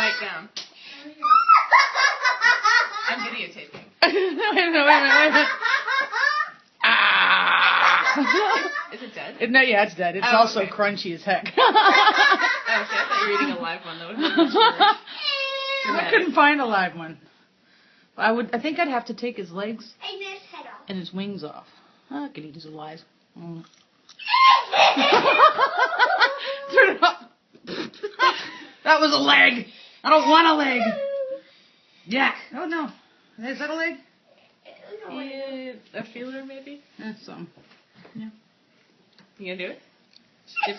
bite down. I'm videotaping. wait a minute. Ah! Is it dead? No, yeah, it's dead. It's also okay. crunchy as heck. Oh, okay. I thought you were eating a live one. That would have been much more I couldn't find a live one. I think I'd have to take his legs and his wings off. I could eat his alive. Mm. Turn it up. That was a leg. I don't want a leg. Yuck. Oh no. Is that a leg? Yeah, a feeler maybe? Some. Yeah. You gonna do it? Yeah,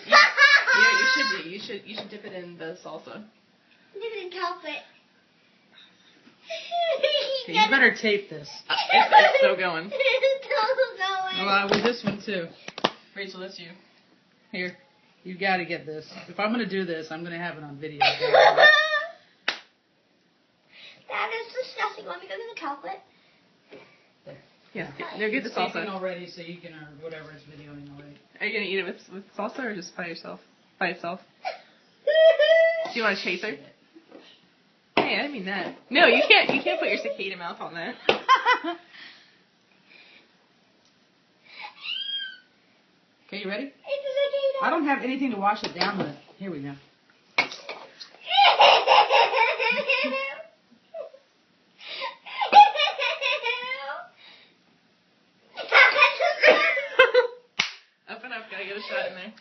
you should dip it in the salsa. Dip it in chocolate. Okay, you better tape this. It's still going. It's still going. Well, with this one too. Rachel, that's you. Here, you got to get this. If I'm gonna do this, I'm gonna have it on video. That is disgusting. Want me to go get the chocolate? Yeah, there, get the It's taping salsa. already, so you can, or whatever it's videoing already. Are you gonna eat it with salsa or just by yourself? By itself? Do you want a chaser? Hey, I didn't mean that. No, you can't put your cicada mouth on that. Okay, you ready? It's a cicada. I don't have anything to wash it down with. Here we go. Up and up, gotta get a shot in there.